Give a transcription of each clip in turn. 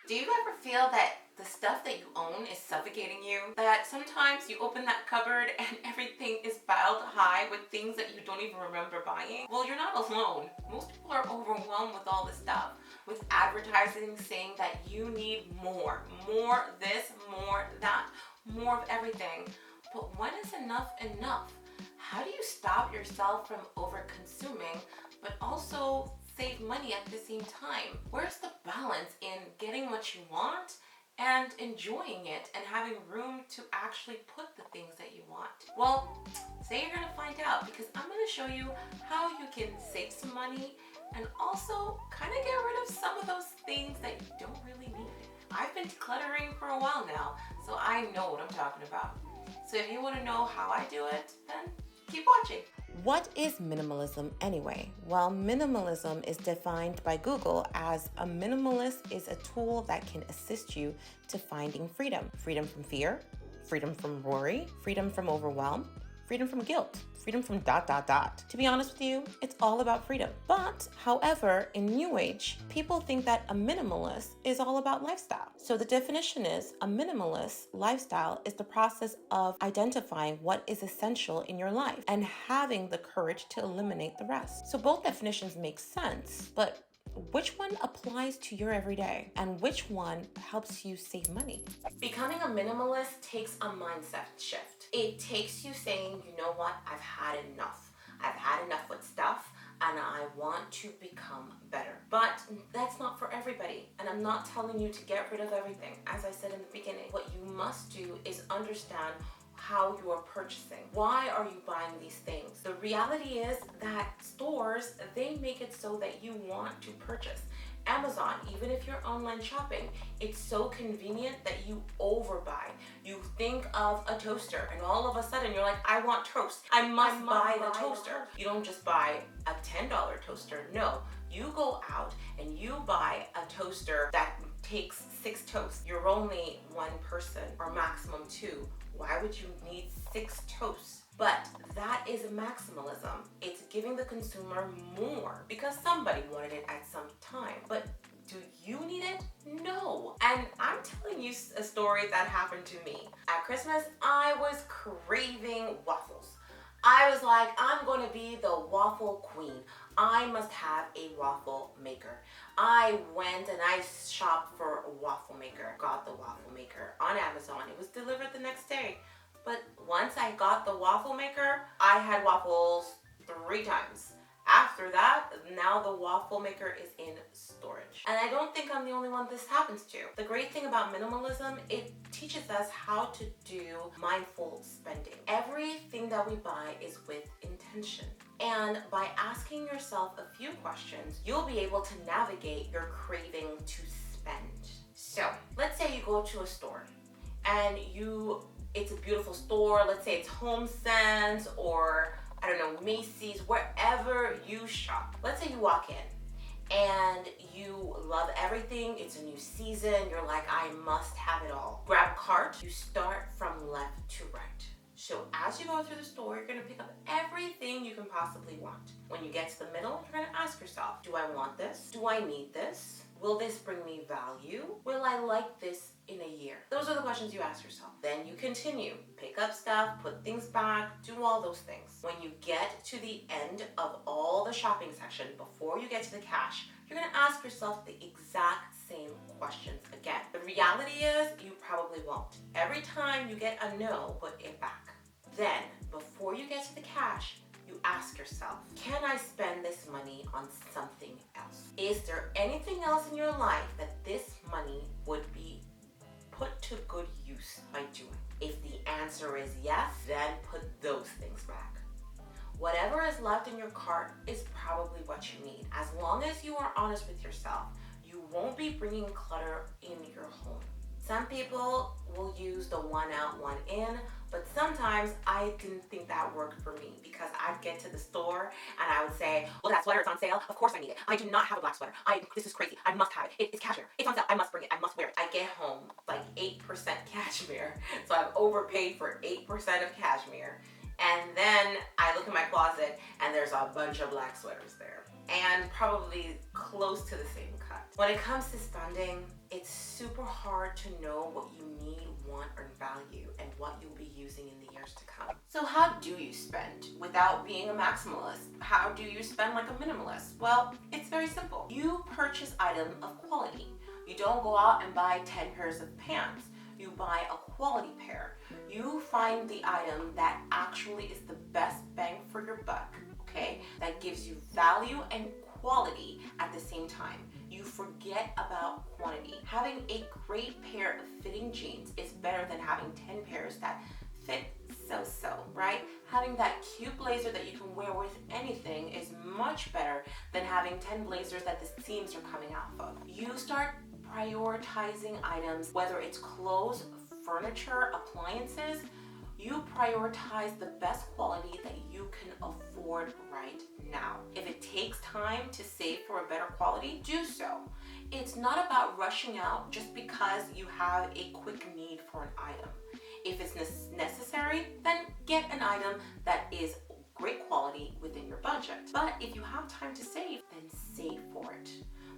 Do you ever feel that the stuff that you own is suffocating you? That sometimes you open that cupboard and everything is piled high with things that you don't even remember buying? Well, you're not alone. Most people are overwhelmed with all this stuff, with advertising saying that you need more this, more that, more of everything. But when is enough enough? How do you stop yourself from over-consuming, but also save money at the same time? Where's the balance in getting what you want and enjoying it and having room to actually put the things that you want? Well, today you're gonna find out, because I'm gonna show you how you can save some money and also kind of get rid of some of those things that you don't really need. I've been decluttering for a while now, so I know what I'm talking about. So if you want to know how I do it, then keep watching. What is minimalism anyway? Well, minimalism is defined by Google as a minimalist is a tool that can assist you to finding freedom. Freedom from fear, freedom from worry, freedom from overwhelm, freedom from guilt, freedom from ... To be honest with you, it's all about freedom. But, however, in New Age, people think that a minimalist is all about lifestyle. So the definition is, a minimalist lifestyle is the process of identifying what is essential in your life and having the courage to eliminate the rest. So both definitions make sense, but which one applies to your everyday and which one helps you save money? Becoming a minimalist takes a mindset shift. It takes you saying, you know what, I've had enough. I've had enough with stuff and I want to become better. But that's not for everybody. And I'm not telling you to get rid of everything. As I said in the beginning, what you must do is understand how you are purchasing. Why are you buying these things? The reality is that stores, they make it so that you want to purchase. Amazon, even if you're online shopping, it's so convenient that you overbuy. You think of a toaster and all of a sudden you're like, I want toast. I must buy the toaster. You don't just buy a $10 toaster. No, you go out and you buy a toaster that takes 6 toasts. You're only one person or maximum 2. Why would you need 6 toasts? But that is maximalism. It's giving the consumer more because somebody wanted it at some time. But do you need it? No. And I'm telling you a story that happened to me. At Christmas, I was craving waffles. I was like, I'm going to be the waffle queen. I must have a waffle maker. I went and I shopped for a waffle maker. Got the waffle maker on Amazon. It was delivered the next day. But once I got the waffle maker, I had waffles 3 times. After that, now the waffle maker is in storage. And I don't think I'm the only one this happens to. The great thing about minimalism, it teaches us how to do mindful spending. Everything that we buy is with intention. And by asking yourself a few questions, you'll be able to navigate your craving to spend. So, let's say you go to a store and it's a beautiful store. Let's say it's HomeSense or I don't know, Macy's, wherever you shop. Let's say you walk in and you love everything. It's a new season. You're like, I must have it all. Grab a cart. You start from left to right. So as you go through the store, you're going to pick up everything you can possibly want. When you get to the middle, you're going to ask yourself, do I want this? Do I need this? Will this bring me value? Will I like this in a year? Those are the questions you ask yourself. Then you continue. Pick up stuff, put things back, do all those things. When you get to the end of all the shopping section, before you get to the cash, you're going to ask yourself the exact same questions again. The reality is you probably won't. Every time you get a no, put it back. Then, before you get to the cash, you ask yourself, can I spend this money on something else? Is there anything else in your life that this money would be put to good use by doing? If the answer is yes, then put those things back. Whatever is left in your cart is probably what you need. As long as you are honest with yourself, you won't be bringing clutter in your home. Some people will use the one out, one in, but sometimes I didn't think that worked for me because I'd get to the store and I would say, look at that sweater, it's on sale. Of course I need it. I do not have a black sweater. This is crazy. I must have it. It's cashmere. It's on sale. I must bring it. I must wear it. I get home like 8% cashmere. So I've overpaid for 8% of cashmere. And then I look in my closet and there's a bunch of black sweaters there. And probably close to the same cut. When it comes to spending, It's super hard to know what you need, want, or value and what you'll be using in the years to come. So how do you spend without being a maximalist? How do you spend like a minimalist? Well, it's very simple. You purchase items of quality. You don't go out and buy 10 pairs of pants. You buy a quality pair. You find the item that actually is the best bang for your buck, okay? That gives you value and quality at the same time. You forget about quantity. Having a great pair of fitting jeans is better than having 10 pairs that fit so-so, right? Having that cute blazer that you can wear with anything is much better than having 10 blazers that the seams are coming off of. You start prioritizing items, whether it's clothes, furniture, appliances. You prioritize the best quality that you can afford right now. If it takes time to save for a better quality, do so. It's not about rushing out just because you have a quick need for an item. If it's necessary, then get an item that is great quality within your budget. But if you have time to save, then save for it.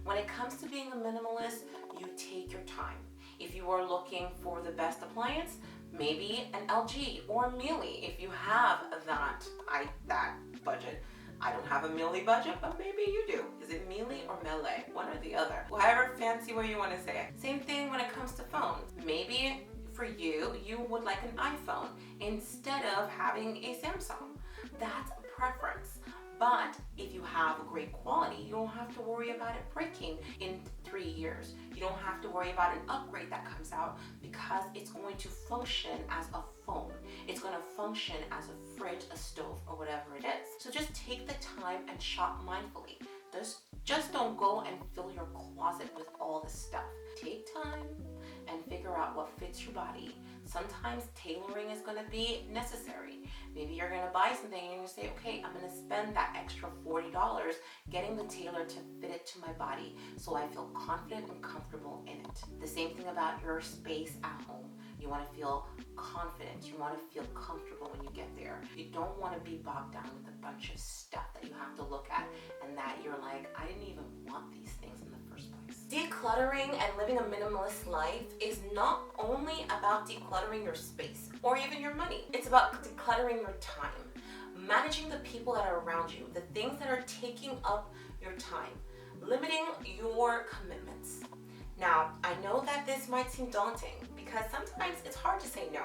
When it comes to being a minimalist, you take your time. If you are looking for the best appliance, maybe an LG or a Miele if you have that budget. I don't have a Miele budget, but maybe you do. Is it Miele or Mele? One or the other. However fancy way you want to say it. Same thing when it comes to phones. Maybe for you, you would like an iPhone instead of having a Samsung. That's a preference. But if you have a great quality, you don't have to worry about it breaking in 3 years. You don't have to worry about an upgrade that comes out because it's going to function as a phone. It's going to function as a fridge, a stove, or whatever it is. So just take the time and shop mindfully. Just don't go and fill your closet with all the stuff. Take time and figure out what fits your body. Sometimes tailoring is going to be necessary. Maybe you're going to buy something and you say, okay, I'm going to spend that extra $40 getting the tailor to fit it to my body so I feel confident and comfortable in it. The same thing about your space at home. You want to feel confident. You want to feel comfortable when you get there. You don't want to be bogged down with a bunch of stuff that you have to look at and that you're like, I didn't even want these things in the first place. Decluttering and living a minimalist life is not only about decluttering your space or even your money. It's about decluttering your time, managing the people that are around you, the things that are taking up your time, limiting your commitments. Now, I know that this might seem daunting because sometimes it's hard to say no.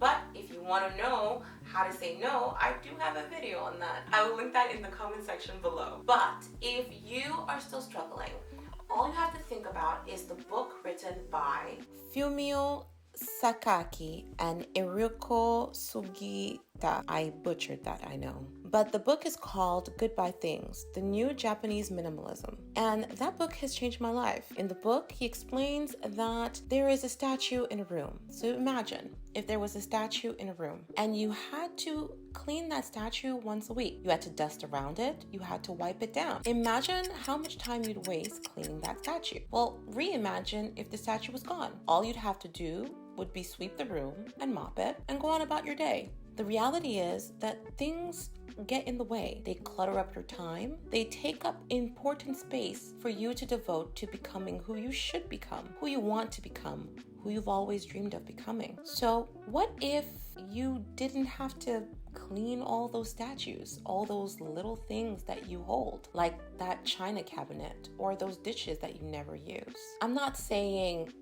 But if you want to know how to say no, I do have a video on that. I will link that in the comment section below. But if you are still struggling, all you have to think about is the book written by Fumio Sakaki and Eruko Sugita. I butchered that, I know. But the book is called Goodbye Things, The New Japanese Minimalism. And that book has changed my life. In the book, he explains that there is a statue in a room. So imagine if there was a statue in a room and you had to clean that statue once a week. You had to dust around it. You had to wipe it down. Imagine how much time you'd waste cleaning that statue. Well, reimagine if the statue was gone. All you'd have to do would be sweep the room and mop it and go on about your day. The reality is that things get in the way. They clutter up your time. They take up important space for you to devote to becoming who you should become, who you want to become, who you've always dreamed of becoming. So what if you didn't have to clean all those statues, all those little things that you hold, like that china cabinet or those dishes that you never use? I'm not saying,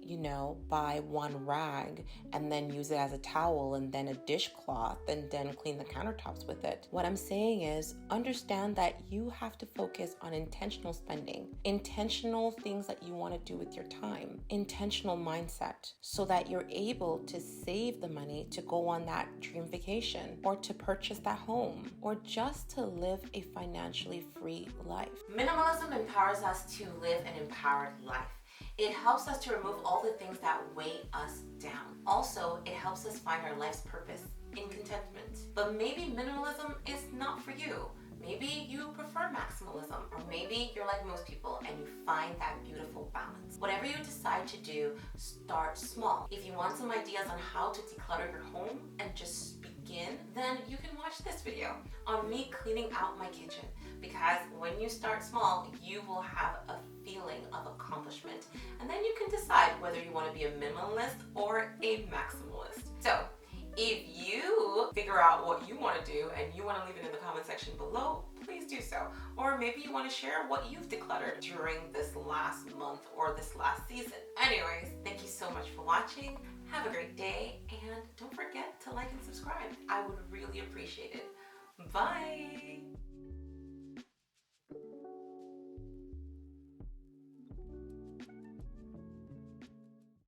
buy one rag and then use it as a towel and then a dishcloth and then clean the countertops with it. What I'm saying is understand that you have to focus on intentional spending, intentional things that you want to do with your time, intentional mindset, so that you're able to save the money to go on that dream vacation or to purchase that home or just to live a financially free life. Minimalism empowers us to live an empowered life. It helps us to remove all the things that weigh us down. Also, it helps us find our life's purpose in contentment. But maybe minimalism is not for you. Maybe you prefer maximalism, or maybe you're like most people and you find that beautiful balance. Whatever you decide to do, start small. If you want some ideas on how to declutter your home and just begin, then you can watch this video on me cleaning out my kitchen, because when you start small, you will have a feeling of accomplishment, and then you can decide whether you want to be a minimalist or a maximalist. So if you figure out what you want to do and you want to leave it in the comment section below, please do so. Or maybe you want to share what you've decluttered during this last month or this last season. Anyways, thank you so much for watching. Have a great day, and don't forget to like and subscribe. I would really appreciate it. Bye!